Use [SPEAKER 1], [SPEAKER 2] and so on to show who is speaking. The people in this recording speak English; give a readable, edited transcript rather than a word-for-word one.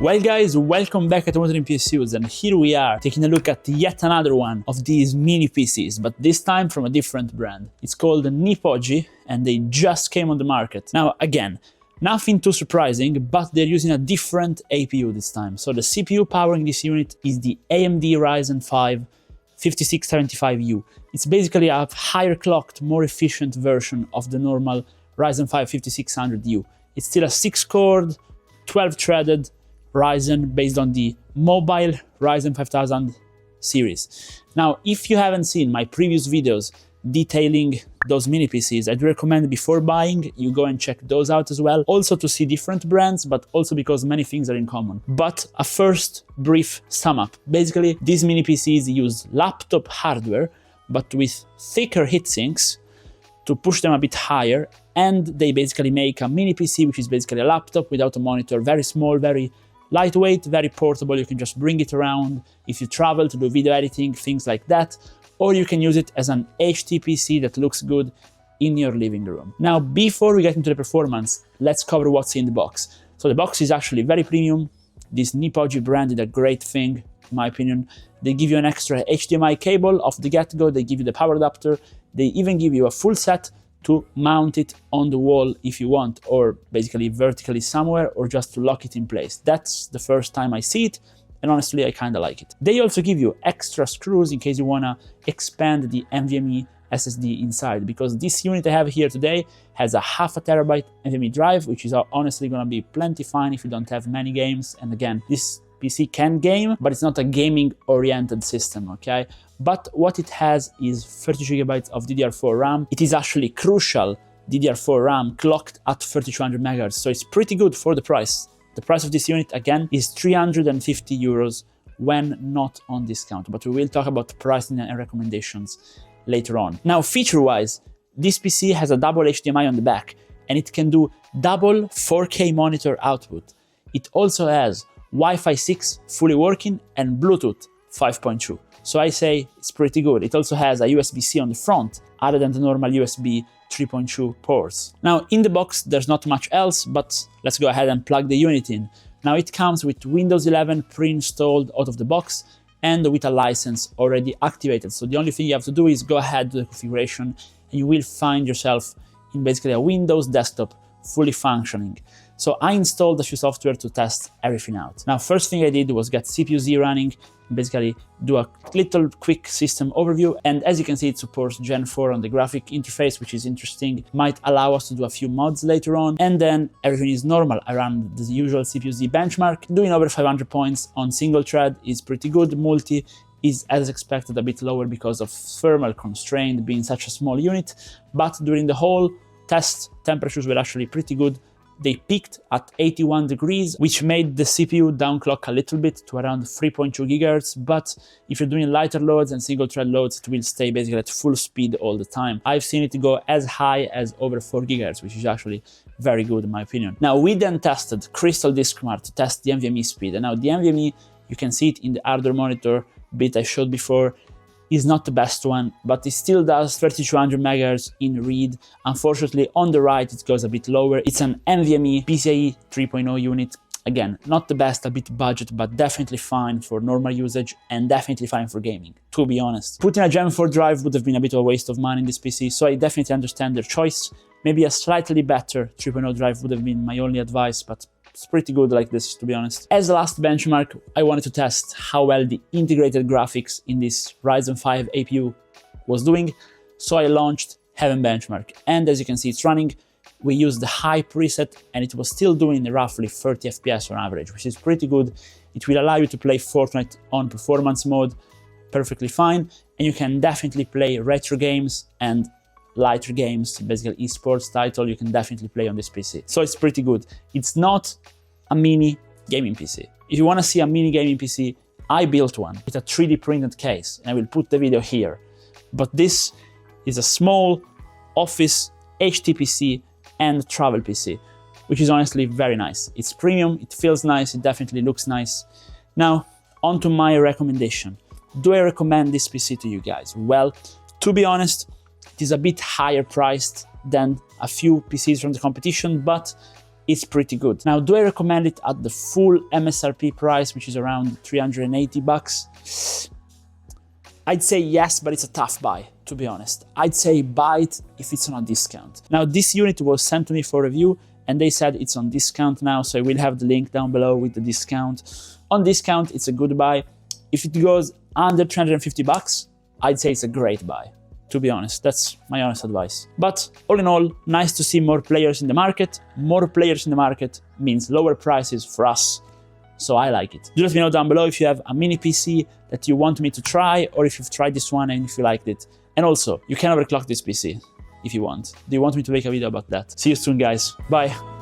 [SPEAKER 1] Well guys, welcome back at Modern PSUs, and here we are taking a look at yet another one of these mini PCs, but this time from a different brand. It's called NiPoGi and they just came on the market. Now again, nothing too surprising, but they're using a different APU this time. So the CPU powering this unit is the AMD Ryzen 5 5675U. It's basically a higher clocked, more efficient version of the normal Ryzen 5 5600U. It's still a 6-core, 12-threaded Ryzen based on the mobile Ryzen 5000 series. Now, if you haven't seen my previous videos detailing those mini PCs, I'd recommend before buying, you go and check those out as well. Also to see different brands, but also because many things are in common. But a first brief sum up. Basically, these mini PCs use laptop hardware, but with thicker heatsinks to push them a bit higher. And they basically make a mini PC, which is basically a laptop without a monitor, very small, very lightweight, very portable. You can just bring it around if you travel to do video editing, things like that. Or you can use it as an HTPC that looks good in your living room. Now, before we get into the performance, let's cover what's in the box. So the box is actually very premium. This NiPoGi brand did a great thing, in my opinion. They give you an extra HDMI cable off the get-go. They give you the power adapter. They even give you a full set to mount it on the wall if you want, or basically vertically somewhere, or just to lock it in place. That's the first time I see it, and honestly, I kind of like it. They also give you extra screws in case you want to expand the NVMe SSD inside, because this unit I have here today has a 0.5 terabyte NVMe drive, which is honestly going to be plenty fine if you don't have many games. And again, this PC can game, but it's not a gaming-oriented system, okay? But what it has is 32 GB of DDR4 RAM. It is actually crucial DDR4 RAM clocked at 3200 MHz, so it's pretty good for the price. The price of this unit, again, is 350 euros when not on discount, but we will talk about pricing and recommendations later on. Now, feature-wise, this PC has a double HDMI on the back, and it can do double 4K monitor output. It also has Wi-Fi 6 fully working and Bluetooth 5.2. So I say it's pretty good. It also has a USB-C on the front, other than the normal USB 3.2 ports. Now, in the box, there's not much else, but let's go ahead and plug the unit in. Now, it comes with Windows 11 pre-installed out of the box and with a license already activated. So the only thing you have to do is go ahead to the configuration and you will find yourself in basically a Windows desktop fully functioning. So I installed a few software to test everything out. Now, first thing I did was get CPU-Z running, basically do a little quick system overview. And as you can see, it supports Gen 4 on the graphic interface, which is interesting. Might allow us to do a few mods later on. And then everything is normal. I ran the usual CPU-Z benchmark. Doing over 500 points on single thread is pretty good. Multi is, as expected, a bit lower because of thermal constraint being such a small unit. But during the whole test, temperatures were actually pretty good. They peaked at 81 degrees, which made the CPU downclock a little bit to around 3.2 GHz, but if you're doing lighter loads and single thread loads, it will stay basically at full speed all the time. I've seen it go as high as over 4 GHz, which is actually very good in my opinion. Now, we then tested Crystal Disk Mart to test the NVMe speed, and now the NVMe, you can see it in the hardware monitor bit I showed before, is not the best one, but it still does 3200 MHz in read. Unfortunately, on the right, it goes a bit lower. It's an NVMe PCIe 3.0 unit. Again, not the best, a bit budget, but definitely fine for normal usage and definitely fine for gaming, to be honest. Putting a Gen 4 drive would have been a bit of a waste of money in this PC, so I definitely understand their choice. Maybe a slightly better 3.0 drive would have been my only advice, but it's pretty good like this, to be honest. As the last benchmark, I wanted to test how well the integrated graphics in this Ryzen 5 APU was doing, so I launched Heaven Benchmark. And as you can see, it's running. We used the high preset and it was still doing roughly 30 FPS on average, which is pretty good. It will allow you to play Fortnite on performance mode perfectly fine, and you can definitely play retro games and lighter games, basically esports title, you can definitely play on this PC. So it's pretty good. It's not a mini gaming PC. If you want to see a mini gaming PC, I built one with a 3D printed case, and I will put the video here. But this is a small office HTPC and travel PC, which is honestly very nice. It's premium, it feels nice, it definitely looks nice. Now, on to my recommendation. Do I recommend this PC to you guys? Well, to be honest, it is a bit higher priced than a few PCs from the competition, but it's pretty good. Now, do I recommend it at the full MSRP price, which is around 380 bucks? I'd say yes, but it's a tough buy, to be honest. I'd say buy it if it's on a discount. Now, this unit was sent to me for review, and they said it's on discount now, so I will have the link down below with the discount. On discount, it's a good buy. If it goes under 350 bucks, I'd say it's a great buy. To be honest, that's my honest advice. But all in all, nice to see more players in the market. More players in the market means lower prices for us. So I like it. Do let me know down below if you have a mini PC that you want me to try, or if you've tried this one and if you liked it. And also, you can overclock this PC if you want. Do you want me to make a video about that? See you soon, guys. Bye.